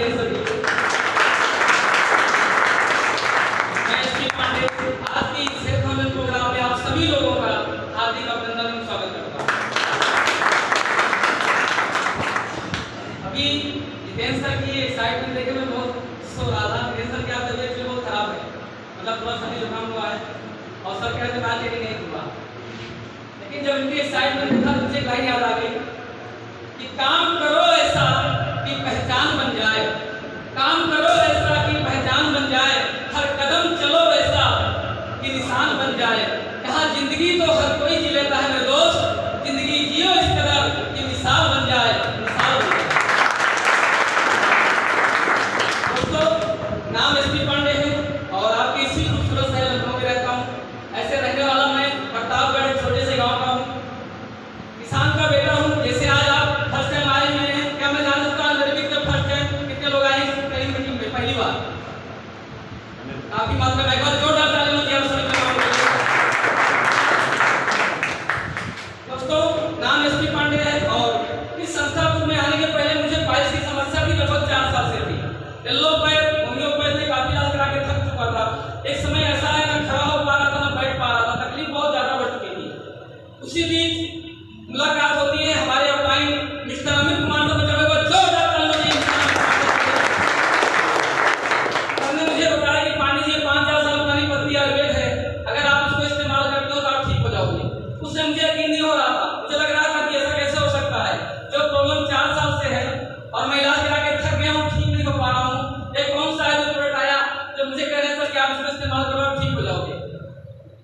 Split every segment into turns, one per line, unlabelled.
ताली सभी। मैं एसपी पांडे आज की सेल्फ हेल्प प्रोग्राम में आप सभी लोगों का हार्दिक अभिनंदन एवं स्वागत करता हूँ। अभी जितेंद्र सर की एक्साइटमेंट देखे मैं बहुत सो रहा था। जितेंद्र सर की आप तबीयत बहुत खराब है, मतलब थोड़ा सर्दी जुकाम हुआ है और सब कह रहे थे बात यही नहीं हुआ, लेकिन जब इनकी एक्साइटमेंट देखा तो मुझे लाइन याद आ गई कि काम करो ऐसा कि पहचान बन जाए, काम करो ऐसा कि पहचान बन जाए, हर कदम चलो ऐसा कि निशान बन जाए। यहाँ जिंदगी तो हर कोई जी लेता है मेरे दोस्त, जिंदगी जियो इस कदर कि मिसाल बन जाए, मिसाल बन जाए। दोस्तों, नाम एसपी पांडे है और आपकी इसी खूबसूरत शहर लखनऊ में रहता हूँ। ऐसे रहने वाला मैं प्रतापगढ़ छोटे से गाँव का हूँ, किसान का बेटा हूँ। जैसे आज आप फर्स्ट टाइम आए हुए हैं, क्या मैं जान सकता हूँ मेरे भी फर्स्ट टाइम कितने लोग आए हैं ट्रेनिंग मीटिंग में पहली बार? काफी मात्रा में, एक बार जोरदार ताली होती है आप सभी लोगों के लिए। दोस्तों, नाम एसपी पांडे है और इस संस्थापुर में आने के पहले मुझे पाइल्स की समस्या थी, लगभग 4 साल से थी। एलोपैथ होम्योपैथ काफी इलाज करा के थक चुका था। एक समय ऐसा है ना खड़ा हो पा रहा था ना बैठ पा रहा था, तकलीफ बहुत ज्यादा बढ़ चुकी थी। उसी बीच मुलाकात होती है हमारे अपलाइन मिस्टर अमित कुमार से, मुझे मुझे बताया कि पानी जी 5-4 साल पुरानी पत्ती आयुर्वेद है, अगर आप उसको इस्तेमाल करते हो तो आप ठीक हो जाओगे। उससे मुझे यकीन नहीं हो रहा था, मुझे लग रहा था कि ऐसा कैसे हो सकता है, जो प्रॉब्लम 4 साल से है और मैं इलाज करा के थक गया हूँ, ठीक नहीं हो पा रहा हूँ। एक कौन सा आयुर्वेद प्रोडक्ट आया जो मुझे कह रहे थे कि आप इसको इस्तेमाल करो आप ठीक हो जाओगे।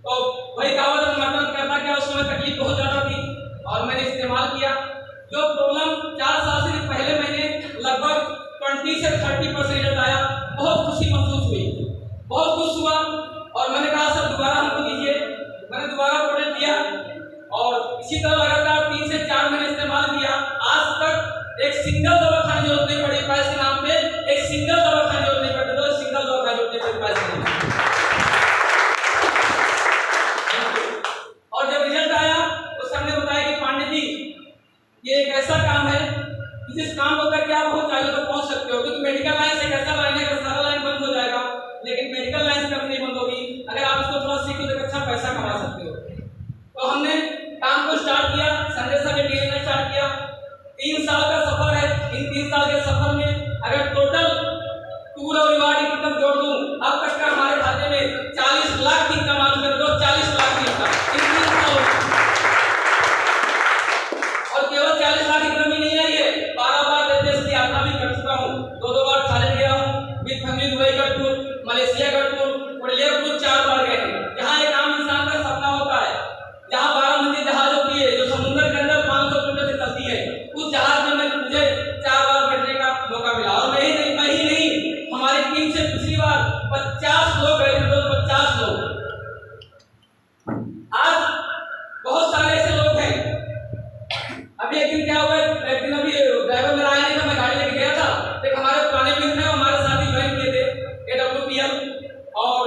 तो वही कहावत मदद करता क्या, उस समय तकलीफ बहुत ज्यादा थी और मैंने इस्तेमाल किया। जो प्रॉब्लम 4 साल से पहले मैंने लगभग 20 से 30% रिजल्ट आया, बहुत खुशी महसूस हुई, बहुत खुश हुआ और मैंने कहा सर दोबारा हमको दीजिए। मैंने दोबारा प्रोडक्ट दिया और इसी तरह लगातार 3 से 4 महीने इस्तेमाल किया। आज तक एक सिंगल दवा खाने की जरूरत नहीं पड़ी, पैसे के नाम पे एक सिंगल दवा खाने की जरूरत नहीं पड़ी, तो सिंगल दवा खाने की जरूरत नहीं पड़ी पैसे नहीं। और जब रिजल्ट आया तो सर ने बताया कि पांडे जी ये एक ऐसा काम है जिस काम को करके आप बहुत आगे तक पहुंच सकते हो, क्योंकि मेडिकल लाइन से एक ऐसा लाइन है कि सारा लाइन बंद हो जाएगा, लेकिन मेडिकल लाइन से कभी नहीं बंद होगी। अगर आप इसको थोड़ा सीखो तो अच्छा पैसा कमा सकते हो। तो हमने काम को स्टार्ट किया, संजय सर के डीएन में स्टार्ट किया। 3 साल का सफर है। इन 3 साल के सफर में अगर टोटल टूर और रिवार्ड की इनकम जोड़ दूं, अब तक का हमारे खाते में 40 लाख की इनकम आ चुकी है। 40 लाख की इनकम और केवल 40 लाख इनकम ही नहीं है, ये 12 बार देश की यात्रा भी कर चुका हूँ। 2 बार थाईलैंड गया हूँ, विद फैमिली दुबई का टूर, मलेशिया का टूर और ये टूर 4 बार गए हैं। जहाँ एक आम इंसान का सपना होता है, जहाँ 12 मंजिल जहाज होती है जो समुद्र के अंदर 500 किलोमीटर से चलती है, उस जहाज में मुझे 4 बार बैठने का मौका मिला। और मैं ही नहीं हमारी टीम से पिछली बार 50 लोग गए थे, 50 लोग। आज बहुत सारे ऐसे लोग हैं। अभी एक दिन क्या हुआ, एक दिन अभी ड्राइवर मेरा आया नहीं था, मैं गाड़ी लेके गया था, एक हमारे पुराने मित्र हैं हमारे साथ ही ज्वाइन किए थे AWPL। और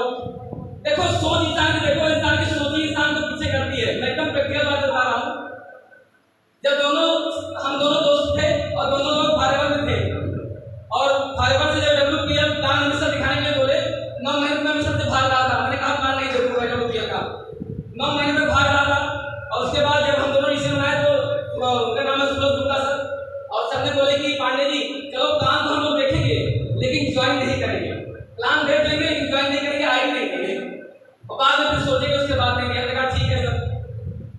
देखो सोच इंसान की, देखो इंसान की सोच ही इंसान को पीछे करती है। मैं एकदम प्रैक्टिकल बात बता रहा हूँ। जब हम दोनों दोस्त थे और दोनों लोग फॉरेवर में थे और फॉरेवर से जब WPL प्लान हमेशा दिखाने के लिए बोले, 9 महीने में सबसे भाग रहा था। मैंने कहा प्लान नहीं देखूंगा WPL का, 9 महीने में भाग रहा था। और उसके बाद जब हम दोनों इसे बनाए तो उनका नाम है सूरज गुप्ता सर, और सर ने बोले कि पांडे जी चलो प्लान तो हम लोग देखेंगे लेकिन ज्वाइन नहीं करेंगे, प्लान देख लेंगे लेकिन ज्वाइन नहीं करेंगे, आई नहीं करेंगे। और बाद में फिर सोचेंगे उसके बाद नहीं किया। कहा ठीक है सर।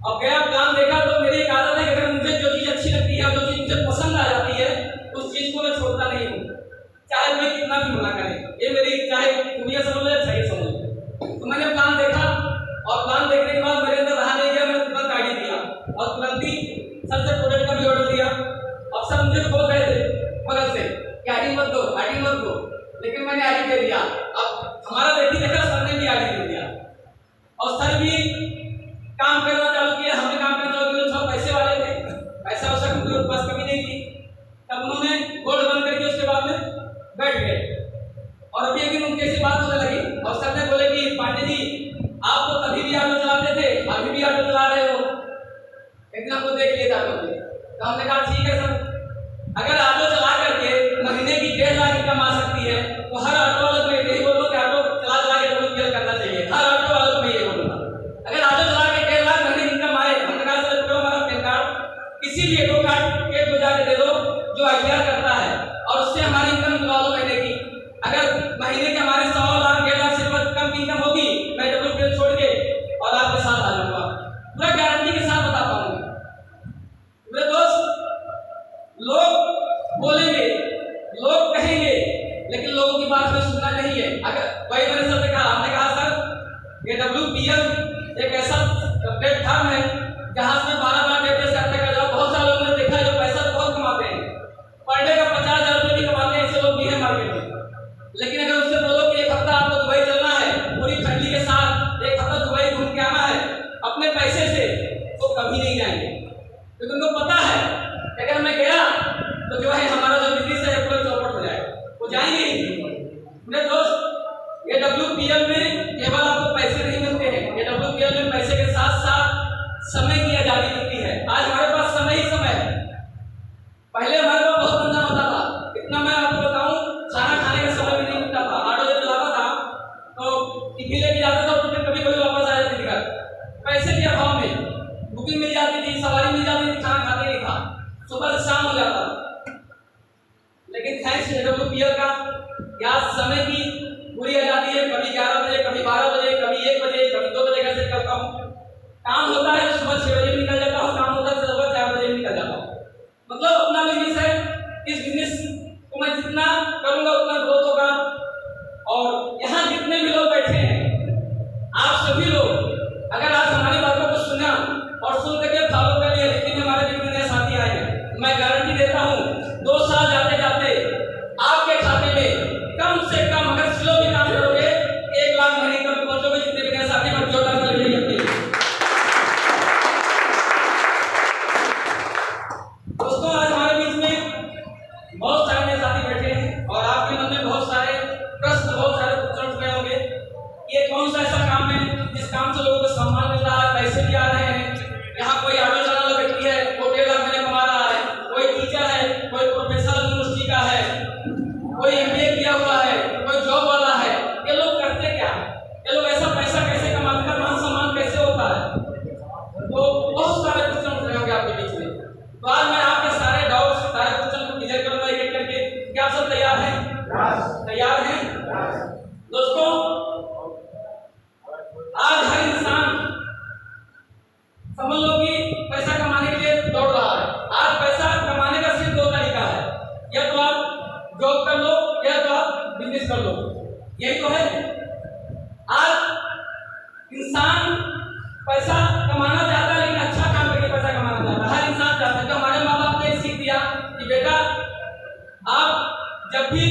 अब गया प्लान देखा तो मेरी एक आदत है कि अगर मुझे जो चीज़ अच्छी लगती है, जो चीज़ मुझे पसंद आ जाती है, उस चीज़ को मैं छोड़ता नहीं हूँ, चाहे कोई कितना भी मना करे। ये मेरी चाहे दुनिया समझ लो सही समझ लो। तो मैंने प्लान देखा और प्लान देखने के बाद मेरे अंदर रहा नहीं गया, मैंने तुरंत आईडी दिया और तुरंत ही सर से प्रोडक्ट का भी ऑर्डर दिया। अब सर मुझे बोल रहे थे मगर से कि आईडी मत दो, लेकिन मैंने आईडी दे दिया। अब हमारा देखा सर ने भी आईडी दे दिया और सर भी काम करना चालू किया, हमने काम करना चालू किया। सब पैसे वाले थे, पैसा वैसा उनके पास कमी नहीं थी। तब उन्होंने गोल्ड बंद करके उसके बाद में बैठ गए और अभी एक दिन उनके से बात होने लगी और सर ने बोले कि पांडे जी आप तो कभी भी ऑटो चलाते थे, अभी भी ऑटो चला रहे हो, एक दिन आपको देख लिया था। तो हमने कहा ठीक है सर, अगर ऑटो चला करके महीने की 1.5 लाख इनकम तो हर ऑटो वालों को यही बोलो कि ऑटो चला चला के WPL करना चाहिए। हर ऑटो वालों को मैं ये बोलूँगा, अगर ऑटो चला के 1.5 लाख महीने इनकम आए, हम कहा सर करो हमारा पैन कार्ड किसी भी एडो कार्ड के को जाके दे दो जो ITR करता है, और उससे हमारी इनकम निकलवा दो महीने की। अगर महीने के हमारे 100 लाख 1.5 लाख से कम की इनकम होगी, मैं WPL छोड़ के और आपके साथ आ जाऊँगा, पूरा गारंटी के साथ बता पाऊंगा। मेरे दोस्त, लोग बोलेंगे, लोग कहेंगे, लेकिन लोगों की बात में सुनना नहीं है। अगर वही मैंने सर से कहा, हमने कहा सर ये WPL एक ऐसा प्लेटफॉर्म है जहां से 12 डेटे से अब तक जाओ। बहुत सारे लोगों ने देखा है जो पैसा तो बहुत कमाते हैं, पर डे का 50,000 रुपये भी कमाते हैं, ऐसे लोग भी है मार्केट में। लेकिन अगर उससे बोलो कि एक हफ्ता आपको दुबई चलना है पूरी फैमिली के साथ, एक हफ्ता दुबई घूम के आना है अपने पैसे से, तो कभी नहीं जाएंगे, क्योंकि उनको पता है कि अगर मैं गया तो जो है हमारा जो बिजनेस है पूरा चौपट हो जाएगा, वो जाएंगे ही। मेरे दोस्त, ये WPL में केवल आपको पैसे नहीं मिलते हैं, ये WPL में पैसे के साथ साथ समय की आजादी मिलती है। आज हमारे पास समय ही समय है। पहले हमारे पास बहुत धंधा होता था, इतना मैं आपको बताऊं, खाना खाने का समय भी नहीं मिलता था। ऑटो जब चलाता था तो टिफिन लेके जाता था, तो कभी कभी वापस आ जाती थी घर, पैसे के अभाव में बुकिंग मिल जाती थी, सवारी मिल जाती थी, खाना खाते नहीं था, सुबह से शाम हो जाता। लेकिन थैंक्स WPL का यहाँ समय की पूरी आजादी है। कभी 11 बजे, कभी 12 बजे, कभी 1 बजे, कभी 2 बजे घर से निकलता हूँ। काम होता है सुबह 6 बजे भी निकल जाता हूँ, काम होता है सुबह 4 बजे भी निकल जाता हूँ। मतलब अपना बिजनेस है, इस बिजनेस को मैं जितना करूँगा उतना ग्रोथ होगा। और यहाँ जितने भी लोग बैठे हैं, आप सभी लोग अगर आज हमारी बातों को सुना और सुन करके फॉलो कर लिया, जितने हमारे जितने नए साथी आए हैं, मैं गारंटी देता हूँ 2 साल जाते जाते आपके खाते में कम से कम, अगर स्लो भी काम करोगे, 1 लाख महीने तक पहुंचोगे। जितने भी नए साथी बन जोरदार कर लीजिए अपने। दोस्तों, आज हमारे बीच में बहुत सारे नए साथी बैठे हैं और आपके मन में बहुत सारे प्रश्न, बहुत सारे प्रश्न उठ रहे होंगे। ये कौन सा ऐसा काम है जिस काम से लोगों को सम्मान मिल रहा है, पैसे भी आ रहे हैं? यहाँ कोई ऑटो चलाने वाला व्यक्ति है, वो 1.5 लाख महीने कमा रहा है, कोई टीचर है, कोई प्रोफेसर यूनिवर्सिटी का है, कोई MBA किया हुआ है, कोई जॉब वाला है। ये लोग करते क्या है? ये लोग ऐसा पैसा कैसे कमाते हैं, मान सम्मान कैसे होता है? तो बहुत सारे क्वेश्चन उठ रहे होंगे आपके बीच में। तो आज मैं आपके सारे डाउट्स, सारे क्वेश्चन को क्लियर करूंगा एक एक करके। क्या आप सब तैयार हैं? तैयार हैं? दोस्तों, आज हर इंसान समझ लो कि पैसा कमाने के लिए दौड़ रहा है। आज पैसा कमाने का सिर्फ 2 तरीका है, या तो आप जॉब कर लो या तो आप बिजनेस कर लो, यही तो है। आज इंसान पैसा कमाना चाहता है, लेकिन अच्छा काम करके पैसा कमाना चाहता है। हर इंसान चाहता है। तो हमारे माँ बाप ने सीख दिया कि बेटा, आप जब भी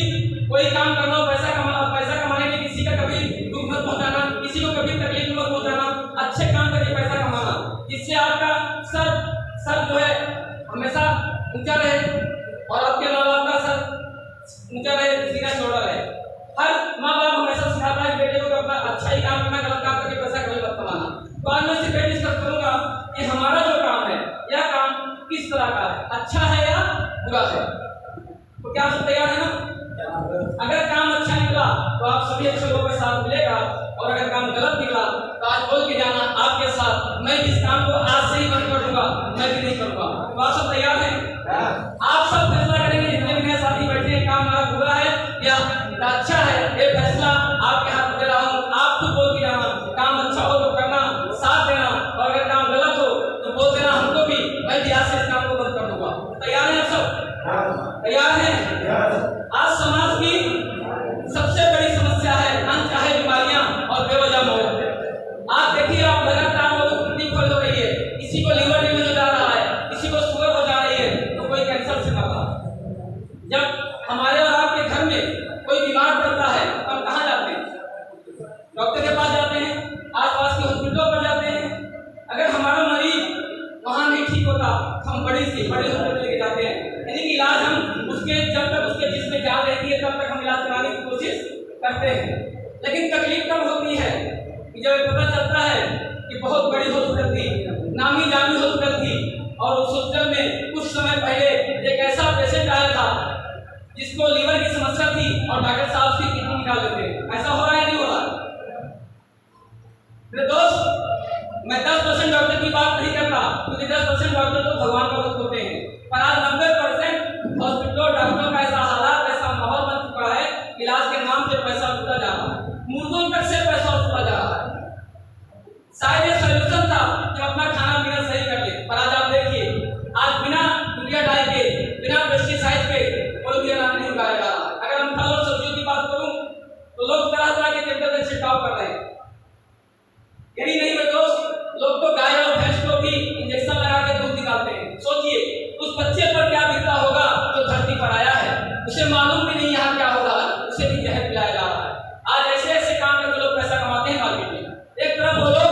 कोई काम करना हो, पैसा कमाने के लिए किसी का कभी दुख मत पहुंचाना, किसी को कभी तकलीफ मत पहुंचाना, अच्छे काम करके पैसा कमाना, जिससे आपका सर जो है हमेशा ऊंचा रहे और आपके माँ बाप का सर ऊंचा रहे, सीना चौड़ा रहे। हर माँ बाप हमेशा सिखाता है बेटे को अपना अच्छा ही काम करना, गलत काम करके पैसा कभी मत कमाना। तो आज मैं सिर्फ डिस्कस करूंगा कि हमारा जो काम है, यह काम किस तरह का है, अच्छा है या बुरा है। तो क्या आप सब तैयार है ना? अगर काम अच्छा निकला तो आप सभी अच्छे लोगों के साथ मिलेगा, और अगर काम गलत निकला तो आज बोल के जाना आपके साथ, मैं इस काम को आज से ही बंद कर दूंगा, मैं भी नहीं करूंगा। तो आप सब तैयार हैं? आप सब फैसला करेंगे, जितने भी नए साथी बैठे हैं, काम हमारा बुरा है या अच्छा है, ये फैसला आपके हाथ में दे रहा हूँ। आप खुद बोल के जाना, काम अच्छा हो तो करना, साथ देना, और अगर काम गलत हो तो बोल देना हमको भी, मैं भी आज से इस काम को बंद कर दूंगा। तैयार हैं आप सब? तैयार हैं? आज समाज की सबसे बड़ी समस्या है अनचाहे बीमारियां और बेवजह मौत। आप देखिए, आप लगातार लोगों की तकलीफ हो रही है, किसी को लीवर डिजीज हो जा रहा है, किसी को शुगर हो जा रही है, तो कोई कैंसर से मर रहा है। जब हमारे और आपके घर में कोई बीमार पड़ता है तो हम कहाँ जाते हैं? डॉक्टर के पास जाते हैं, आसपास के हॉस्पिटलों पर जाते हैं। अगर हमारा मरीज वहाँ नहीं ठीक होता तो हम बड़े हॉस्पिटल लेके जाते हैं, यानी कि इलाज हम उसके जब तक उसके जिसमें जान रहती है तब तक हम इलाज कराने की कोशिश करते हैं। लेकिन तकलीफ कब होती है कि जब पता चलता है कि बहुत बड़ी हॉस्पिटल थी, नामी जामी हॉस्पिटल थी, और उस हॉस्पिटल में कुछ समय पहले एक ऐसा पेशेंट आया था जिसको लीवर की समस्या थी और डॉक्टर साहब उसकी किडनी निकाल देते हैं। ऐसा हो रहा है नहीं हो रहा? मेरे दोस्त, मैं 10% डॉक्टर की बात नहीं करता, क्योंकि 10% डॉक्टर तो भगवान का भक्त होते हैं, पर आज 90% हॉस्पिटलों डॉक्टरों का ऐसा हालात, ऐसा माहौल बन चुका है, इलाज के नाम पे पैसा लूटा जा रहा है, मुर्दों तक से पैसा लूटा जा रहा है। शायद ये सोल्यूशन था कि अपना खाना पीना सही कर ले, पर आज आप देखिए, आज बिना यूरिया डाल के, बिना पेस्टिसाइड के कोई भी अनाज नहीं उगाया जा रहा है। अगर हम फल और सब्जियों की बात करूं तो लोग तरह तरह के केमिकल से छिड़काव कर रहे हैं। यही नहीं मेरे दोस्त, लोग तो गाय और भैंस को भी इंजेक्शन लगा के दूध निकालते हैं। सोचिए उस बच्चे पर क्या बीता होगा जो धरती पर आया है, उसे मालूम भी नहीं यहाँ क्या हो रहा है, उसे भी जहर पिलाया जा रहा है। आज ऐसे ऐसे काम करके लोग पैसा कमाते हैं मार्केट में। एक तरफ वो लोग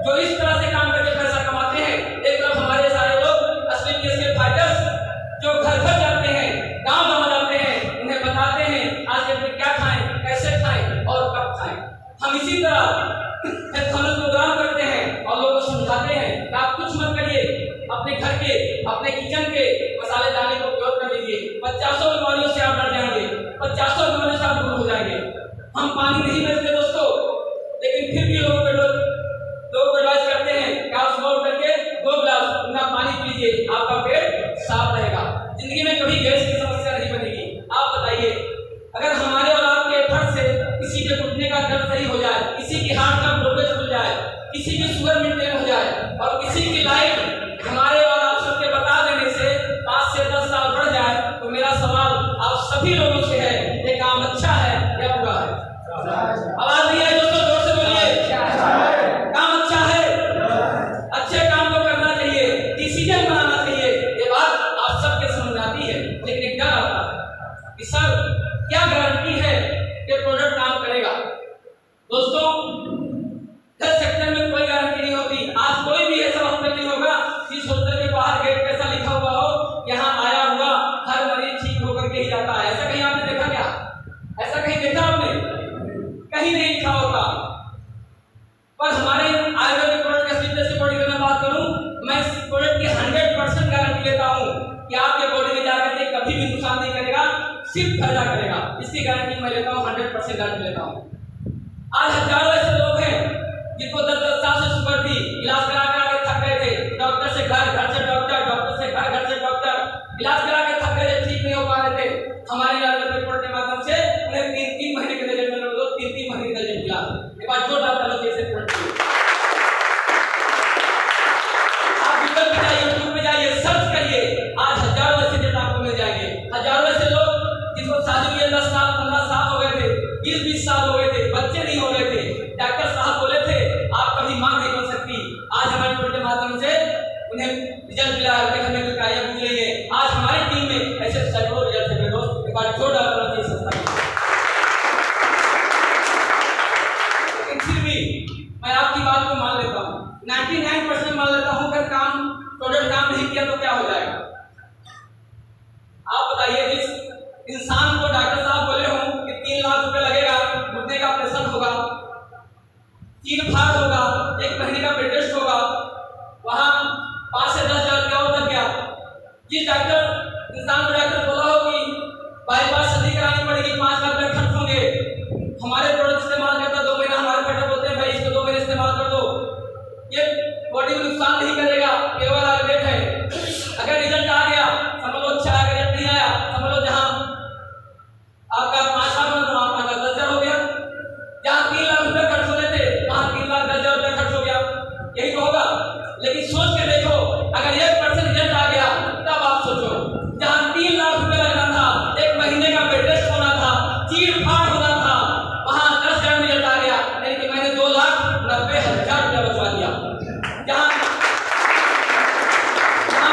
जो इस तरह से काम करके पैसा कमाते हैं, एक तरफ हमारे सारे लोग असली केस के फाइटर्स जो घर घर जाते हैं, गांव गांव जाते हैं, उन्हें बताते हैं आज के क्या खाएं, कैसे खाएं और कब खाएं। हम इसी तरह प्रोग्राम करते हैं और लोगों को समझाते हैं कि आप कुछ मत करिए, अपने घर के, अपने किचन के मसाले दाने को उपयोग कर लीजिए, 50 बीमारियों से आप डर जाएंगे, 50 बीमारियों से आप दूर हो जाएंगे। हम पानी नहीं बेचते दोस्तों, लेकिन फिर भी लोगों को एडवाइस करते हैं कि आप सुबह उठ करके 2 गिलास अपना पानी पी लीजिए, आपका पेट साफ रहेगा, जिंदगी में कभी गैस की समस्या नहीं बनेगी। आप बताइए, अगर हमारे और आपके एफर्ट से किसी के घुटने का दर्द सही हो जाए, किसी की हार्ट का ब्लॉकेज खुल जाए, किसी की शुगर मेंटेन हो जाए और किसी की लाइफ हमारे और आप सबके बता देने से 5 से 10 साल बढ़ जाए, तो मेरा सवाल आप सभी लोगों से है, ये काम अच्छा है या बुरा है? आवाज नहीं आई दोस्तों, जोर से बोलिए। काम अच्छा है, अच्छे काम को करना चाहिए, डिसीजन बनाना चाहिए, ये बात आप सबके समझ आती है। लेकिन एक डर आता है कि सर क्या गारंटी है कि प्रोडक्ट काम करेगा? दोस्तों, हेल्थ सेक्टर में कोई गारंटी नहीं होती। आज कोई भी ऐसा हॉस्पिटल नहीं होगा जिस हॉस्पिटल के बाहर गेट पे ऐसा लिखा हुआ हो, यहाँ आया हुआ हर मरीज ठीक होकर के ही जाता है। ऐसा कहीं आपने देखा क्या? ऐसा कहीं देखा आपने? कहीं नहीं लिखा होगा। पर हमारे आयुर्वेदिक प्रोडक्ट के स्टेटस की बॉडी की मैं बात करूं, मैं इस प्रोडक्ट की 100% गारंटी लेता हूं कि आपके बॉडी में जाकर के कभी भी नुकसान नहीं करेगा, सिर्फ फायदा करेगा। इसकी गारंटी मैं लेता हूं, 100% गारंटी लेता हूं। आज हजारों ऐसे लोग हैं जिनको 10-10 साल से शुगर थी, इलाज करा के थक गए थे, डॉक्टर से घर, घर से डॉक्टर, डॉक्टर से घर, घर से डॉक्टर, इलाज करा के थक गए थे, ठीक नहीं हो पा रहे थे। हमारे आयुर्वेदिक रिपोर्ट के माध्यम से उन्हें 3-3 महीने के रिजल्ट मिले, 3-3 महीने का रिजल्ट मिला। एक बार जो डॉक्टर लोग जैसे आप गूगल पे जाइए, यूट्यूब पे जाइए, सर्च करिए, आज हजारों ऐसे डेटा आपको मिल जाएंगे। हजारों ऐसे लोग जिनको शादी हुए 10 साल 15 साल हो गए थे, 20-20 साल हो गए थे, बच्चे नहीं हो रहे थे, डॉक्टर साहब बोले थे आप कभी मां नहीं बन सकती। आज हमारे प्रोडक्ट के माध्यम से उन्हें रिजल्ट मिला है, उन्हें हमने कार्य पूछ रही है। आज हमारी टीम में ऐसे सैकड़ों रिजल्ट है। दोस्त, एक बार जोर डालना चाहिए संस्था में। लेकिन फिर भी मैं आपकी बात को मान लेता हूँ, 99% मान लेता हूँ, अगर काम प्रोडक्ट काम नहीं किया तो क्या हो जाएगा? आप बताइए, जिस इंसान को डॉक्टर साहब बोले हों कि 3 लाख रुपए लगेगा, घुटने का ऑपरेशन होगा, चीर-फाड़ होगा, 1 महीने का बेड रेस्ट होगा, वहां 5 से 10 हज़ार रुपया और लग गया। जिस डॉक्टर इंसान को डॉक्टर बोला हो कि बाईपास सर्जरी करानी पड़ेगी, 5 लाख रुपए खर्च होंगे, हमारे प्रोडक्ट इस्तेमाल करता 2 महीना, हमारे फाइटर बोलते हैं भाई इसको 2 महीने इस्तेमाल कर दो, ये बॉडी में नुकसान नहीं करेगा, केवल आयुर्वेद है। अगर रिजल्ट आ गया समझ लो अच्छा, अगर रिजल्ट नहीं आया समझ लो जहां आपका 5 लाख में वहां 5 लाख 10 हज़ार हो गया, जहां 3 लाख रुपए खर्च होने थे वहां 3 लाख 10 हज़ार रुपए खर्च हो गया। यही तो होगा। लेकिन सोच के देखो, अगर 1% रिजल्ट आ गया तब आप सोचो, जहां 3 लाख रुपए लगना था, 1 महीने का बेड रेस्ट होना था, चीर-फाड़ होना था, वहां 10 हज़ार रिजल्ट आ गया, यानी कि मैंने 2,90,000 रुपया बचवा दिया। जहां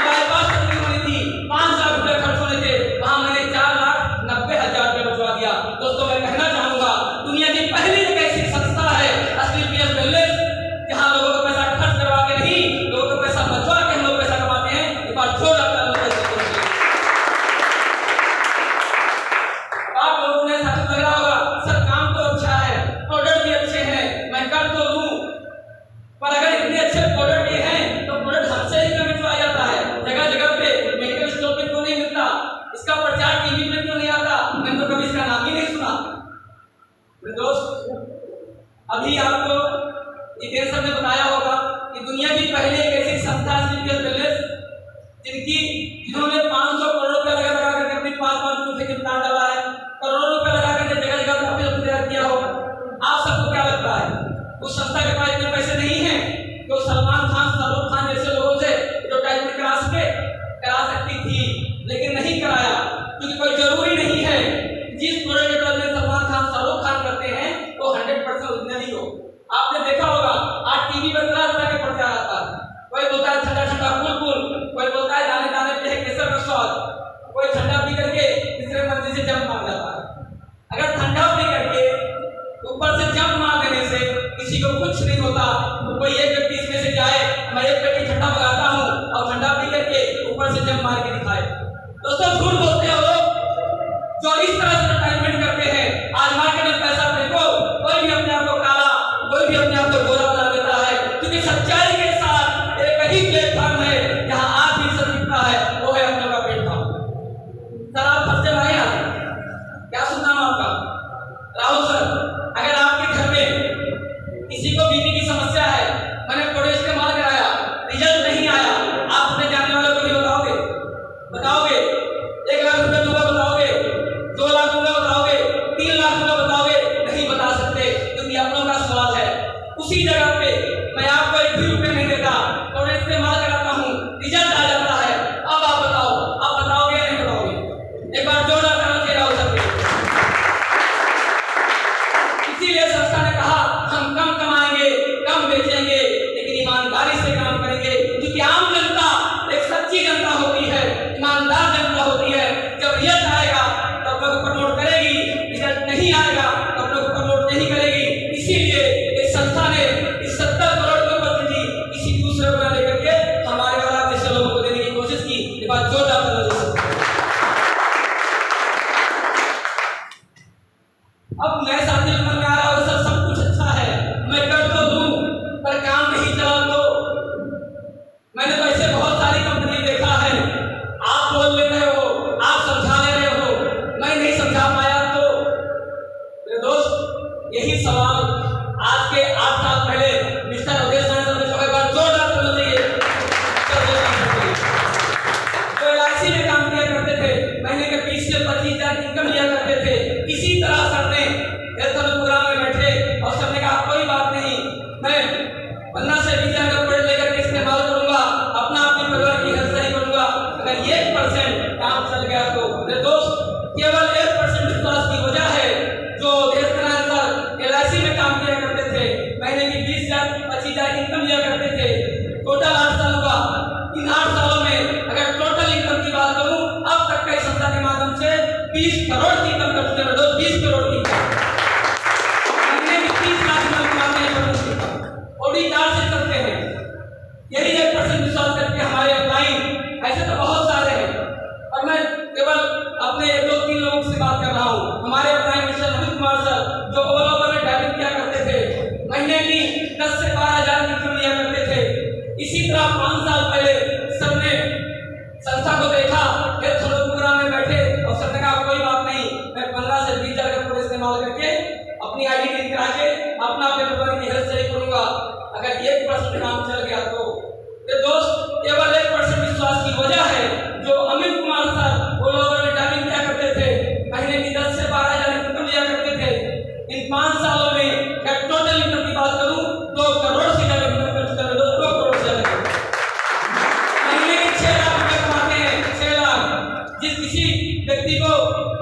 बाईपास सर्जरी होनी थी, 5 लाख रुपए खर्च होने थे, वहां मैंने 4,90,000 रुपया बचवा दिया। दोस्तों, मैं कहना चाहूंगा, दुनिया की पहली एक ऐसी संस्था है असली पीएस वेलनेस, जहां लोगों को पैसा खर्च करवा के नहीं, लोगों को पैसा बचवा के हम लोग पैसा कमाते हैं। एक बार जोर डालकर लोग पैसे कमाते हैं। आप लोगों ने साथ लग रहा होगा, सर काम तो अच्छा है, प्रोडक्ट भी अच्छे हैं, मैं कर तो दूं, पर अगर इतने अच्छे प्रोडक्ट ये हैं तो प्रोडक्ट हमसे ही क्यों बिकवाया जाता है? जगह जगह पे मेडिकल स्टोर पे क्यों नहीं मिलता? इसका प्रचार टीवी पे क्यों नहीं आता? मेरे दोस्त, अभी आपको जितेंद्र सर ने बताया होगा कि दुनिया की पहली एक ऐसी संस्था स्लीपियस वेलनेस जिन्होंने 500 करोड़ रुपया लगा करके अपनी 5-5 रुपए के प्लान डाला है, करोड़ों रुपया लगा करके जगह जगह ऑफिस तैयार किया होगा। आप सबको क्या लगता है उस संस्था के पास इतने पैसे नहीं है कि वो सलमान खान, शाहरुख खान जैसे लोगों से एडवर्टाइजमेंट करा सकती थी, लेकिन नहीं कराया, क्योंकि कोई जरूरी नहीं है जिस प्रोडक्ट में सलमान खान, शाहरुख खान करते हैं वो 100% ओरिजिनल ही हो। आपने देखा होगा आज टीवी पर तरह तरह के प्रचार आता है, कोई बोलता है ठंडा ठंडा कूल, कोई बोलता है दाने दाने पे है केसर का स्वाद, कोई ठंडा पी करके तीसरे मर्जी से जंप मार जाता है। अगर ठंडा पी करके ऊपर से जंप मार देने से किसी को कुछ नहीं होता, तो कोई एक व्यक्ति इसमें से जाए मैं एक पेटी ठंडा मंगाता हूँ और ठंडा पी करके ऊपर से जंप मार के दिखाए। दोस्तों, झूठ बोलते हैं लोग जो इस तरह से एडवर्टाइजमेंट करते हैं। आज मार्केट में पैसा देखो, कोई भी अपने आप को काला, कोई भी अपने आप को गोरा बना देता है, क्योंकि सच्चाई के साथ एक ही प्लेटफॉर्म है जहां आज भी सच दिखता है, वो है हम लोग का प्लेटफॉर्म। सर, आप फर्स्ट टाइम आए हैं, क्या सुनना है आपका? राहुल सर, अगर आपके घर में किसी को बीपी की समस्या है, मैंने थोड़े इस्तेमाल कराया, रिजल्ट नहीं आया, आप अपने जानने वालों को भी बताओगे 1 लाख रुपए दूंगा बताओगे, 2 लाख दूंगा बताओगे, 3 लाख दूंगा बताओगे? नहीं बता सकते, क्योंकि आप लोगों का सवाल है। उसी जगह पे मैं आपको 1 भी रुपए नहीं देता, थोड़े इस्तेमाल कराता हूँ, रिजल्ट आ जाता है। अब आप बताओ, आप बताओगे या नहीं बताओगे? एक बार जोरदार ताली से राहुल सर। इसीलिए संस्था ने कहा हम कम कमाएंगे, कम बेचेंगे, लेकिन ईमानदारी से काम करेंगे, क्योंकि आम जनता एक सच्ची जनता होती है, ईमानदार जनता होती है। जब रिजल्ट आएगा तब लोग प्रमोट करेगी, रिजल्ट नहीं आएगा तब लोग प्रमोट नहीं करेगी। इसीलिए इस संस्था ने इस 70 करोड़ की अपॉर्चुनिटी किसी दूसरे को लेकर के हमारे और आप जैसे लोगों को देने की कोशिश की। ये बात जोरदार ताली से। अब नए साथी मन में आ रहा हो, सर सब कुछ अच्छा है, मैं कर तो दूं, पर काम नहीं चला तो? मैंने तो ऐसे बहुत सारी कंपनी देखा है, आप बोल ले रहे हो, आप समझा ले रहे हो, मैं नहीं समझा पाया तो? मेरे दोस्त, यही सवाल आज के 8 साल पहले मिस्टर अवधेश नारायण सर ने कहा, बात जोरदार करना चाहिए। तो LIC में काम किया करते थे, महीने के 20 से 25 हजार इनकम लिया करते थे। इसी तरह सर ने हेल्थ प्रोग्राम में बैठे और सर ने कहा कोई बात नहीं, मैं 15 से 20 हजार रुपए लेकर के इस्तेमाल करूंगा, अपना अपने परिवार की हेल्थ सही करूंगा। अगर 1% काम चल गया तो? मेरे दोस्त, केवल 1% विश्वास की वजह है जो देश नारायण सर LIC में काम किया करते थे, महीने की 20-25 हजार इनकम लिया करते थे। टोटल 8 साल हुआ, इन 8 सालों में अगर टोटल इनकम की बात करूं, अब तक के संस्था के माध्यम से 20 करोड़ की इनकम कर चुके हैं। 20 करोड़ की महीने में 30 लाख इनकम कमाते हैं, ओडी 4 से करते हैं। यही 1% विश्वास करके हमारे अपलाइन ऐसे तो बहुत सारे हैं, और मैं केवल अपने 2-3 लोगों से बात कर रहा हूँ। हमारे upline mister Amit Kumar sir, जो ओला में ड्राइविंग किया करते थे, महीने की 10 से 12 हजार की इनकम लिया करते थे। इसी तरह 5 साल पहले सर ने संस्था को देखा, हेल्थ प्रोग्राम में बैठे और सर ने कहा कोई बात नहीं, मैं 15 से 20 हजार का इस्तेमाल करके अपनी आईडी करा के अपना अपने परिवार की हेल्थ सही करूंगा। अगर 1% काम चल गया तो? ये दोस्त, केवल 1% विश्वास की वजह है जो अमित कुमार सर ओला में ड्राइविंग किया करते थे, महीने की 10 से 12 हजार इनकम लिया करते थे। इन 5 सालों में अगर टोटल इनकम की बात करूं, 2 करोड़ से ज्यादा इनकम कर चुके हैं। 2 करोड़ से ज्यादा महीने के 6 लाख रुपए कमाते हैं। 6 लाख। जिस किसी व्यक्ति को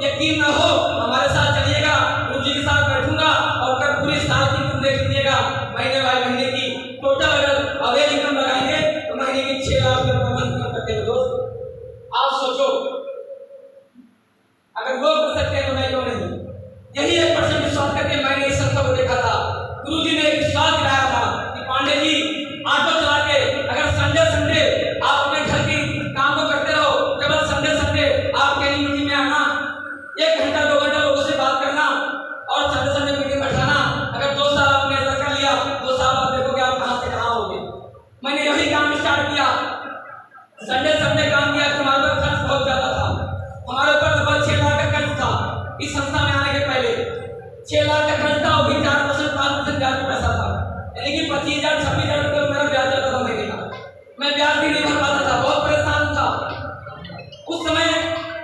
यकीन न हो, हमारे साथ चलिएगा, गुरु जी के साथ बैठूंगा और कल पूरी साल की इनकम देख लीजिएगा, महीने बाय महीने की टोटल अगर अवेज इनकम लगाएंगे तो महीने की 6 लाख रुपए पर मंथ इनकम करते हैं। दोस्त, आप सोचो, अगर वो कर सकते हैं तो मैं क्यों नहीं? यही 1% विश्वास करके मैंने इस संस्था को देखा था। गुरु जी ने विश्वास दिलाया था कि पांडे जी, ऑटो चला के अगर संडे आप अपने घर की काम को करते रहो, केवल संडे आप कैनिंग मीटिंग में आना, 1 घंटा 2 घंटा लोगों से बात करना और संडे मीटिंग बैठाना। अगर 2 साल आपने ऐसा कर लिया, 2 साल आप देखोगे आप कहां से कहां होगे। मैंने यही काम स्टार्ट किया, संडे काम किया। हमारे ऊपर खर्च बहुत ज्यादा था, हमारे ऊपर लगभग 6 लाख का खर्च था इस संस्था में आने के पहले। 6 लाख का खर्च था, वो भी 4% 5% ब्याज पे पैसा था, यानी कि 25,000 26,000 रुपये मेरा ब्याज जाता था महीने का। मैं ब्याज भी नहीं भर पाता था, बहुत परेशान था। उस समय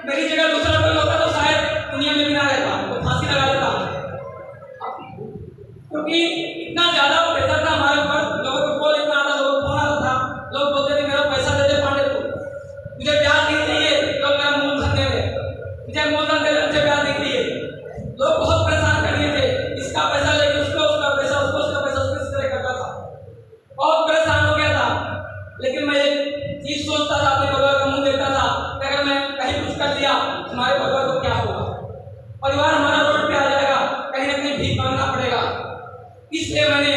मेरी जगह दूसरा कोई होता तो शायद दुनिया में भी ना रहता, तो फांसी लगा लेता, क्योंकि इतना ज्यादा प्रेशर था हमारे ऊपर। लोगों को कॉल इतना आता, लोगों को फोन आता था, लोग बोलते थे मेरा पैसा दे दे पांडे तू, मुझे ब्याज नहीं चाहिए, तो मेरा मूलधन दे दे, मुझे मूलधन दे दे, मुझे ब्याज नहीं चाहिए। लोग बहुत परेशान कर दिए थे, इसका पैसा लेके उसको, उसका पैसा उसको, उसका पैसा उसको, इस तरह करता था, बहुत परेशान हो गया था। लेकिन मैं एक चीज सोचता था, अपने परिवार का मुंह देखता था कि अगर मैं कहीं कुछ कर दिया हमारे परिवार को क्या होगा, परिवार हमारा रोड पे आ जाएगा, कहीं ना कहीं भीख मांगना पड़ेगा। इसलिए मैंने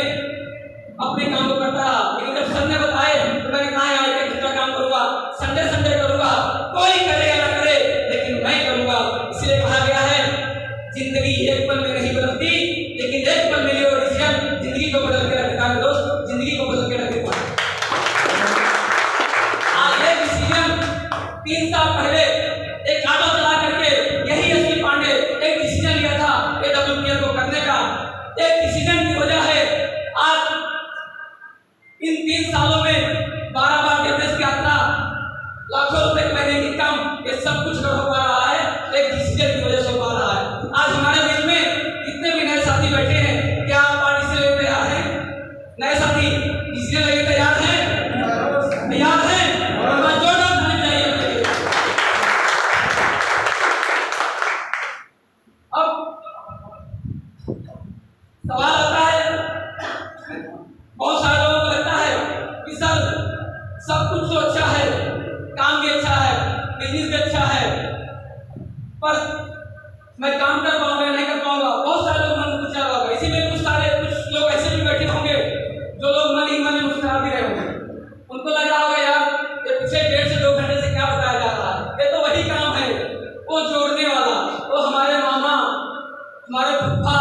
अपने काम को करता रहा। लेकिन जब सर ने बताए तो मैंने कहा यार एक घंटा काम करूंगा, संडे संडे करूंगा, कोई करेगा ना करे लेकिन मैं करूंगा। इसलिए कहा गया है जिंदगी एक पल में नहीं बदलती, लेकिन एक पल में लियो डिसीजन जिंदगी को बदल के रखेगा मेरे दोस्त, जिंदगी को बदल के रखेगा। आज ये डिसीजन 3 साल पहले एक ऑटो चला करके यही एसपी पांडे एक डिसीजन लिया था AWPL को करने का। एक डिसीजन की वजह है आज इन 3 सालों में 12 बार विदेश की यात्रा, लाखों रुपए की महीने की कम, ये सब कुछ हो पा रहा है एक डिसीजन की वजह से हो पा रहा है। आज हमारे बीच में कितने भी नए साथी बैठे हैं, क्या आप पार्टी से लेने तैयार हैं? नए साथी डिसीजन लेने तैयार हैं? तैयार हैं? और जोरदार ताली चाहिए अपने लिए। अब सवाल आता है, बहुत सारे लोगों को लगता है कि सर सब कुछ तो अच्छा है, काम भी अच्छा है, बिजनेस भी अच्छा है, पर मैं काम कर पाऊंगा नहीं कर पाऊंगा। बहुत सारे लोग मन पूछा होगा, इसीलिए कुछ लोग ऐसे भी बैठे होंगे जो लोग मन ही मन में मुस्कुरा भी रहे होंगे। उनको लग रहा होगा यार ये पिछले 1.5 से 2 घंटे से क्या बताया जा रहा है, ये तो वही काम है, वो जोड़ने वाला, वो हमारे मामा, हमारे फूफा,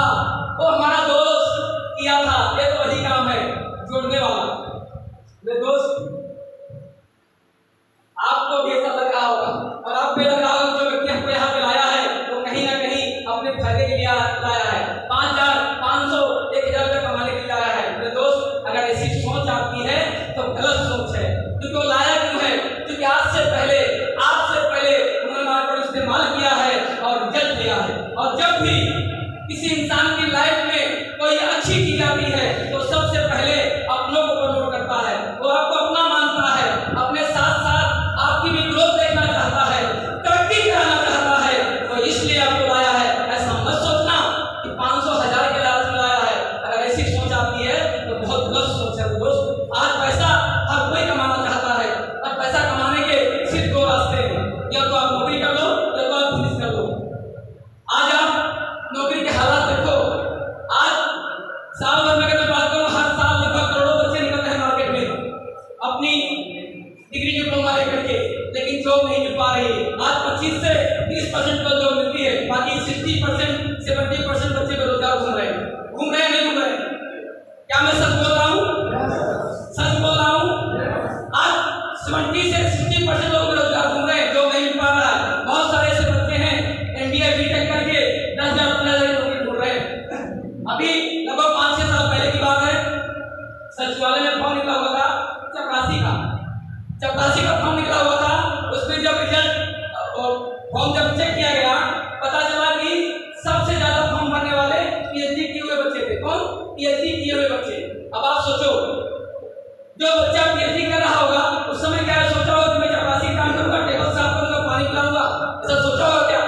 वो हमारा दोस्त किया था, ये तो वही काम है जोड़ने वाला। मेरे दोस्त आपको भी ऐसा लग रहा होगा, और आपको लग रहा होगा जो व्यक्ति हमको यहाँ पे लाया है वो कहीं ना कहीं अपने फायदे के लिए लाया है, 5,000 500 1,000 रुपये कमाने के लिए लाया है। मेरे दोस्त अगर ऐसी सोच आपकी है तो गलत सोच है, क्योंकि वो लाया क्यों है? क्योंकि आज से पहले उन्होंने मार्केट को इस्तेमाल किया है और रिजल्ट लिया है। और जब भी किसी इंसान की लाइफ में कोई अच्छी चीज आती है तो सबसे पहले अपनों को प्रमोट करता है, वो आपको अपना मानता है, अपने साथ साथ आपकी भी ग्रोथ देखना चाहता है, तरक्की कराना चाहता है, तो इसलिए आपको लाया है। ऐसा मत सोचना कि 500 1000 के लालच में लाया है। अगर ऐसी सोच आती है तो बहुत गलत सोच है दोस्त। आज पैसा हर कोई कमाना चाहता है, और पैसा कमाने के सिर्फ 2 रास्ते हैं, या तो आप नौकरी कर लो या तो आप बिजनेस कर लो। आज आप नौकरी के हालात देखो, आज साल भर में अगर मैं बात करूं, हर साल लगभग करोड़ों बच्चे निकलते हैं मार्केट में अपनी डिग्री डिप्लोमा लेकर के, लेकिन जॉब नहीं मिल पा रही। आज 25 से 30% को जॉब मिलती है, बाकी 60% 70% बच्चे बेरोजगार घूम रहे हैं नहीं घूम रहे? क्या मैं सच बोल रहा हूँ? सच बोल रहा हूँ। आज 70 से 60% लोग बेरोजगार घूम रहे हैं, जॉब नहीं मिल पा रहा है। बहुत सारे ऐसे बच्चे हैं MBA BTech करके 10,000 15,000 नौकरी ढूंढ रहे हैं। अभी लगभग 5-6 साल पहले की बात है, सचिवालय में फॉर्म निकला हुआ था चपरासी का फॉर्म निकला हुआ था। उसमें जब रिजल्ट फॉर्म जब चेक किया गया, पता चला कि सबसे ज्यादा फॉर्म भरने वाले PhD किए हुए बच्चे थे। कौन? PhD किए हुए बच्चे। अब आप सोचो, जो बच्चा PhD कर रहा होगा उस समय क्या सोचा होगा कि मैं चपरासी काम करूंगा, टेबल साफ करूंगा, पानी पिलाऊंगा, ऐसा सोचा होगा क्या?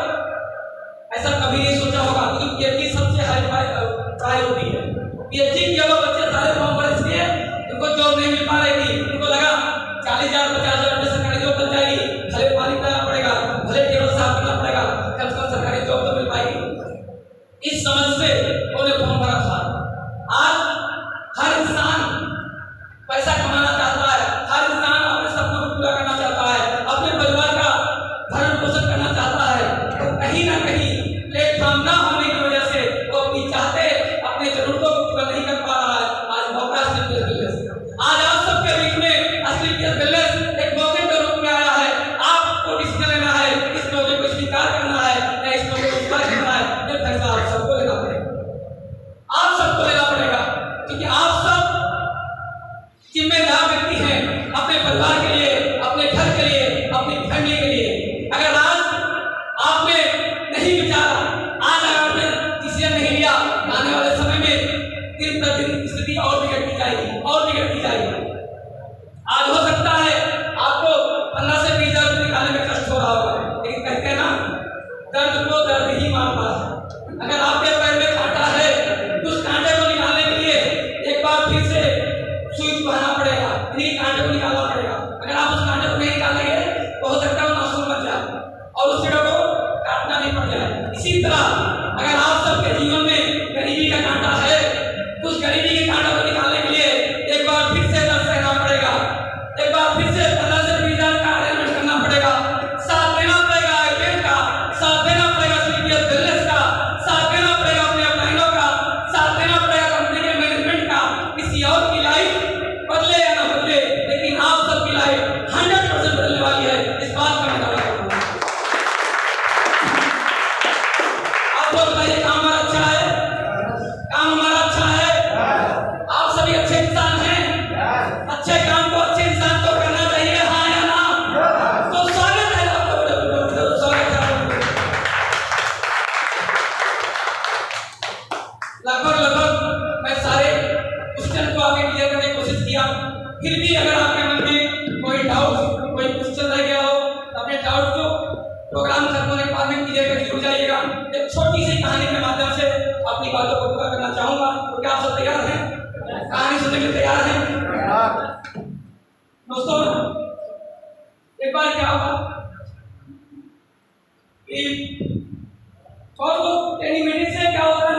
ऐसा कभी नहीं सोचा होगा, क्योंकि PhD सबसे हाई पढ़ाई होती है। PhD किए हुए बच्चे सारे फॉर्म भरे, इसलिए उनको जॉब नहीं मिल पा रही थी। उनको लगा 40,000 50,000 रुपये सरकारी जॉब मिल जाएगी, भले पानी पिलाना पड़ेगा, भले टेबल साफ करना पड़ेगा, कम से कम सरकारी जॉब तो मिल पाएगी। इस समझ से उन्होंने फॉर्म भरा था। आज हर इंसान पैसा कमाना चाहता है, हर इंसान अपने सपनों को पूरा करना चाहता है, अपने परिवार का भरण पोषण करना चाहता है, तो कहीं ना कहीं प्लेटफॉर्म ना होने की वजह से वो अपनी चाहते अपने जरूरतों को पूरा नहीं कर पा रहा है। आज मौका आज आप सबके बीच में असली बिजनेस एक मौके के रूप में आया है। आपको डिसीजन लेना है, इस मौके को स्वीकार करना है या इस मौके को स्वीकार करना है, ये फैसला आप सबको लेना पड़ेगा। अगर आपके पैर में कांटा है तो उस कांटे को निकालने के लिए एक बार फिर से सुई बहाना पड़ेगा, इन्हीं कांटे को निकालना पड़ेगा। अगर आप उस कांटे को नहीं निकालेंगे तो हो सकता है वो मासूम बन जाए और उस जगह को काटना नहीं पड़ जाए। इसी तरह अगर आप सबके जीवन में गरीबी का कांटा है तो उस गरीबी के कांटे को निकालने के लिए एक बार फिर से दर्द सहना पड़ेगा, एक बार फिर से 15 से 20 हजार का अरेंजमेंट करना पड़ेगा, साथ देना पड़ेगा आईपीएल का, साथ देना पड़ेगा सीपीएल बिजनेस का, साथ देना पड़ेगा अपने अपलाइनों का, साथ देना पड़ेगा कंपनी के मैनेजमेंट का। किसी और की लाइफ बदले या ना बदले, लेकिन आप सबकी लाइफ 100% बदलने वाली है, इस बात का मैं दावा करता हूँ। आप लोग बताइए, काम हमारा अच्छा है? काम हमारा अच्छा है? आप सभी अच्छे इंसान हैं? अच्छे काम को अच्छे इंसान को करना चाहिए, हाँ या ना? तो स्वागत है आपका, स्वागत है। लगभग मैं सारे क्वेश्चन को आगे क्लियर करने की कोशिश किया, फिर भी अगर आपके मन में कोई डाउट, कोई क्वेश्चन रह गया हो तो अपने डाउट को प्रोग्राम खत्म होने के बाद में क्लियर करके जरूर जाइएगा। एक छोटी सी कहानी के माध्यम से अपनी बातों को पूरा करना चाहूंगा। तो क्या आप सब तैयार हैं? कहानी सुनने के लिए तैयार हैं? दोस्तों, एक बार क्या हुआ कि और वो ट्रेनिंग मीटिंग से क्या होता है,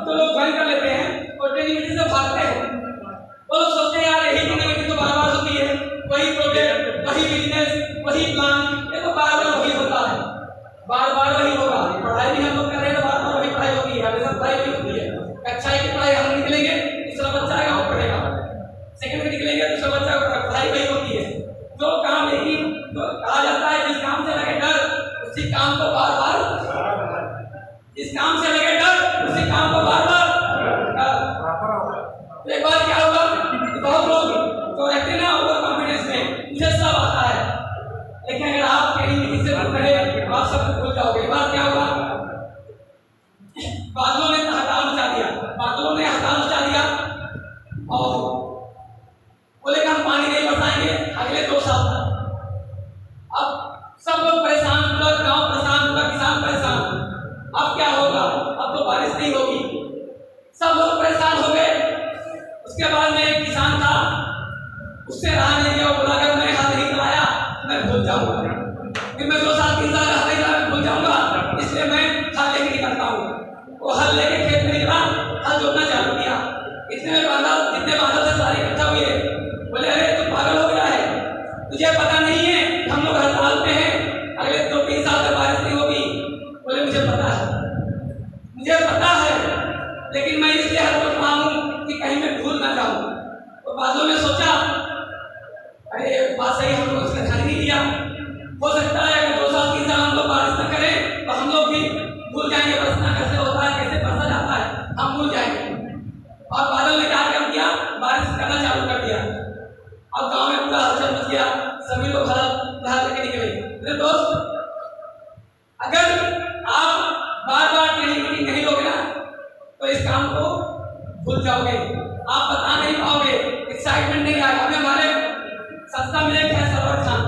तो लोग ज्वाइन कर लेते हैं और ट्रेनिंग मीटिंग से भागते हैं। वो लोग सोचते हैं यार यही ट्रेनिंग मीटिंग तो बार बार होती है, वही प्रोजेक्ट, वही बिजनेस, वही प्लान, ये तो बार बार वही होता है, बार बार वही होगा। पढ़ाई भी हम लोग कर रहे हैं तो बार बार वही पढ़ाई होती है, हमेशा पढ़ाई भी होती है। कक्षा एक की पढ़ाई हम निकलेंगे, दूसरा बच्चा आएगा वो पढ़ेगा, सेकंड में निकलेंगे दूसरा बच्चा पढ़ाई वही होती है। जो काम यही तो कहा जाता है, जिस काम से लगे डर उसी काम को बार बार, जिस काम से लगे डर उसी काम को बार बार। एक बार क्या हुआ, बहुत लोग तो रहते हैं ना ओवर कॉन्फिडेंस में, मुझे सब आता है, लेकिन अगर आप ट्रेनिंग मीटिंग से दूर रहे तो आप सब भूल जाओगे। एक बार क्या हुआ, बादलों ने हड़ताल मचा दिया, बादलों ने हड़ताल मचा दिया और बोले कि हम पानी नहीं बरसाएंगे अगले 2 साल तक। अब सब लोग परेशान, पूरा गांव परेशान, पूरा किसान परेशान। अब क्या होगा, अब तो बारिश नहीं होगी, सब लोग परेशान हो गए। उसके बाद में एक किसान था, उससे रहा नहीं गया, बोला अगर मैं हल नहीं चलाया मैं भूल जाऊंगा, फिर मैं 2 साल 3 साल हल नहीं चलाया भूल जाऊंगा, इसलिए मैं हल लेके निकलता हूँ। वो हल लेके खेत में निकला, हल जोतना चालू किया। इतने में बादल, जितने बादल से सारे इकट्ठा हुए, बोले अरे तू पागल हो गया है, तुझे पता नहीं है हम लोग हड़ताल पे हैं, अगले 2-3 साल तक बारिश नहीं होगी। बोले मुझे पता है, मुझे पता है, लेकिन मैं इसलिए हर रोज वहां हूं कि कहीं मैं भूल ना जाऊं। तो बादलों ने सोचा अरे बात सही, हम लोग उसका ध्यान नहीं दिया, हो सकता है अगर 2 साल 3 साल हम लोग बारिश न करें तो हम लोग भी भूल जाएंगे बरसना कैसे होता है, कैसे बरसा जाता है, हम भूल जाएंगे। और बादल ने क्या काम किया, बारिश करना चालू कर दिया। अब गांव में पूरा हलचल मच गया, सभी लोग हल लेके निकले। मेरे दोस्त, अगर आप बार बार ट्रेनिंग मीटिंग नहीं लोगे ना तो इस काम को भूल जाओगे, आप बता नहीं पाओगे, एक्साइटमेंट नहीं आएगा। अभी हमारे संस्था में एक है सरवर खान,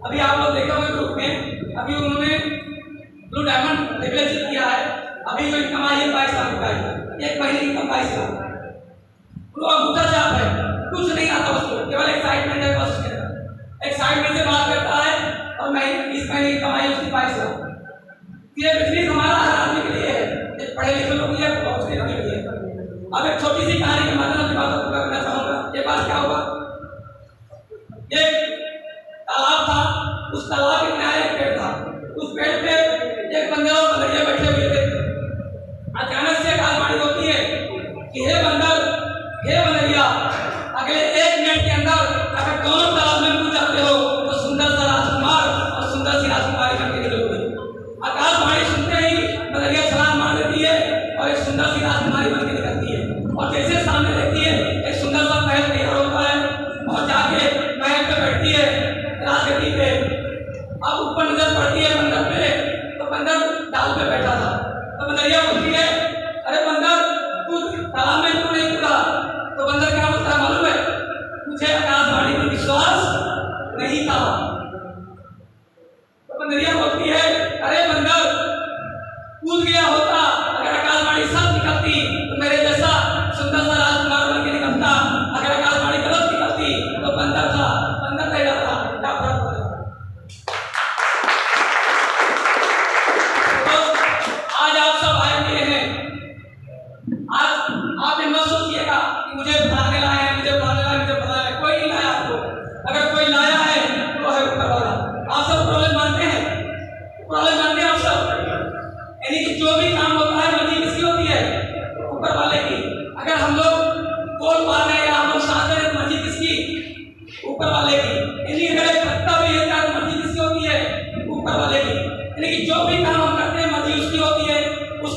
अभी आप लोग देखे होंगे ग्रुप में, अभी उन्होंने ब्लू डायमंड रिप्लेस किया है। अभी जो इनकम आई है 22 लाख रुपए, 1 महीने की इनकम 22 लाख। वो अंगूठा छाप है, कुछ नहीं आता उसको, केवल एक्साइटमेंट है बस। एक्साइटमेंट से बात करता है और मैं इस महीने की कमाई उसकी 22 लाख। ये बिजनेस हमारा हर आदमी के लिए है, एक पढ़े लिखे लोग के लिए, उसके लिए। अब एक छोटी सी कहानी के माध्यम से बात पूरा करना चाहूंगा। ये बात क्या हुआ, एक तालाब था, उस तालाब के किनारे एक पेड़ था, उस पेड़ पे एक बंदर और बंदरिया बैठे हुए थे। अचानक से आवाज होती है कि हे बंदर, हे बंदरिया, अगले 1 मिनट के अंदर अगर दोनों तालाब में कूद जाते हो तो सुंदर सा राजकुमार और सुंदर सी राजकुमारी बन के निकलोगे। आकाशवाणी सुनते ही बंदरिया छलांग मार देती है और एक सुंदर सी राजकुमारी बन के निकलती है, और जैसे सामने देखती है एक सुंदर सा महल तैयार होता है और जाके महल पे बैठती है राजगद्दी पे। अब ऊपर नजर पड़ती है बंदर पे, तो बंदर डाल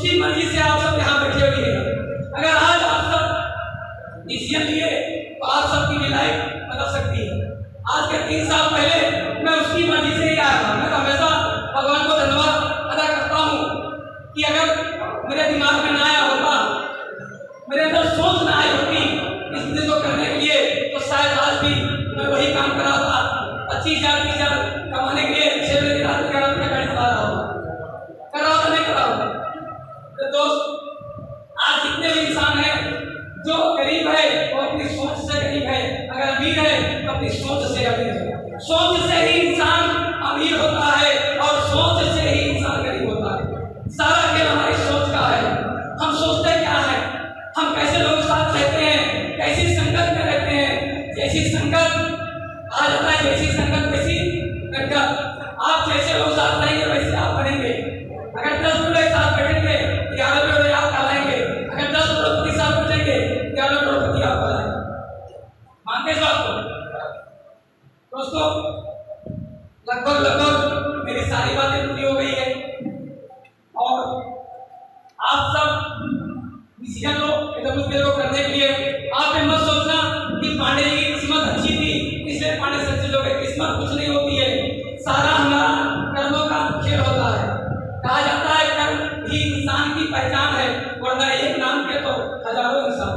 उसकी मर्जी से आप सब यहाँ बैठे हुए हैं। अगर आज आप सब डिसीजन लिए तो आप सबकी भी लाइफ बदल सकती है। आज के 3 साल पहले मैं उसकी मर्जी से ही आया था। मैं तो हमेशा भगवान को धन्यवाद अदा करता हूँ कि अगर मेरे दिमाग में ना आया होता, मेरे अंदर सोच ना आई होती इस चीज को करने के लिए, तो शायद आज भी मैं वही काम कर रहा था। 25,000 कमाने के लिए 6 बजे रात में गाड़ी चला रहा हूँ, कर रहा था, नहीं कर रहा हूँ। तो दोस्त, आज जितने भी इंसान हैं, जो गरीब है वो अपनी सोच से गरीब है, अगर अमीर है तो अपनी सोच से अमीर है। सोच से ही इंसान अमीर होता है और सोच से ही इंसान गरीब होता है। सारा खेल हमारी सोच का है। हम सोचते क्या है, हम कैसे लोग साथ रहते हैं, कैसी संगत में रहते हैं। जैसी संगत आ जाता है, जैसी संगत वैसी संगत। आप जैसे लोग साथ रहेंगे वैसे आप बनेंगे। अगर 10 लोग एक साथ बैठेंगे 11 लोग आप कहलाएंगे। अगर 10 लोग के साथ बैठेंगे 11 करोड़पति आप कहलाएंगे। मानते इस बात को? दोस्तों, लगभग मेरी सारी बातें पूरी हो गई है और आप सब डिसीजन लो को करने के लिए। आप मत सोचना कि पांडे जी की किस्मत अच्छी थी इसलिए पांडे सच्चे लोग हैं। किस्मत कुछ नहीं होती है, सारा हमारा कर्मों का खेल होता है। कहा जाता है कर्म ही इंसान की पहचान है, वरना एक नाम के तो हजारों इंसान।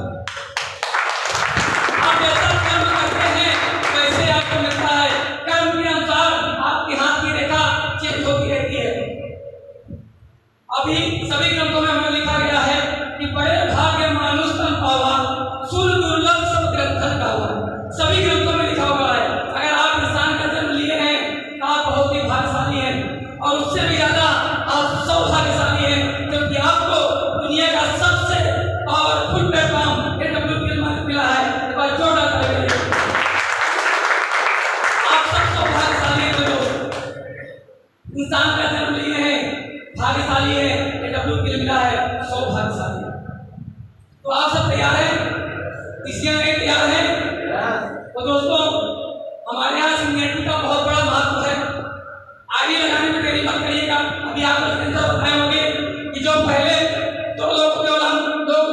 आप जैसा कर्म करते हैं वैसे आपको मिलता है। कर्म के अनुसार आपके हाथ की रेखा चेंज होती रहती है। अभी सभी ग्रंथों में हमें लिखा गया है कि बड़े भाग्य मानुष तन पावा, सुर दुर्लभ सब ग्रंथन गावा। सभी ग्रंथों में लिखा हुआ है। अगर आप इंसान का जन्म लिए हैं तो आप बहुत ही भाग्यशाली हैं और उससे भी ज्यादा आप सौभाग्यशाली हैं, क्योंकि आपको दुनिया का सबसे पावरफुल प्लेटफॉर्म AWPL मिला है। जोड़ा करेंगे, आप सब सौभाग्यशाली हैं। इंसान का जन्म लिए हैं, भाग्यशाली है, AWPL मिला है, सौभाग्यशाली। तो आप सब तैयार हैं? डिसीजन लेने तैयार हैं? तो दोस्तों, हमारे यहाँ सिंगेटिव का बहुत बड़ा महत्व है। आईडी लगाने में देरी मत करिएगा। अभी आपको सेंसर बताए होंगे कि जो पहले 2 लोग केवल हम लोग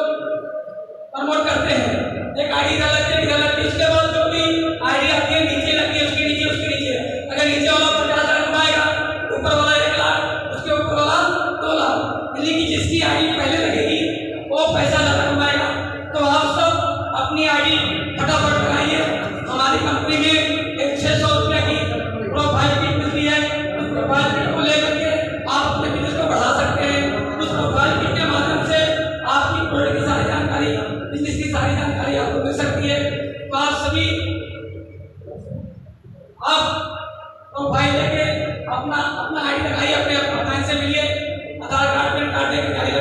प्रमोट करते हैं, एक आईडी इधर लगती है, उसके बाद जो भी आईडी आती है नीचे लगती है, उसके नीचे। अगर नीचे वाला 50,000 कमाएगा, ऊपर वाला 1 लाख, उसके ऊपर वाला 2 लाख, यानी कि जिसकी आईडी पहले लगेगी वो पैसा ज्यादा कमाएगा। तो आप सब अपनी आईडी फटाफट बनाइए। हमारी कंपनी में एक 600 रुपये की प्रोफाइल किट मिलती है। उस प्रोफाइल किट को लेकर के आप अपने बिजनेस को बढ़ा सकते हैं। उस प्रोफाइल किट के माध्यम से आपकी प्रोडक्ट की सारी जानकारी, बिजनेस की सारी जानकारी आपको मिल सकती है। तो आप सभी प्रोफाइल लेके अपना आईडी लगाइए, अपने से मिलिए, आधार कार्ड पैन कार्ड लेकर गाड़ी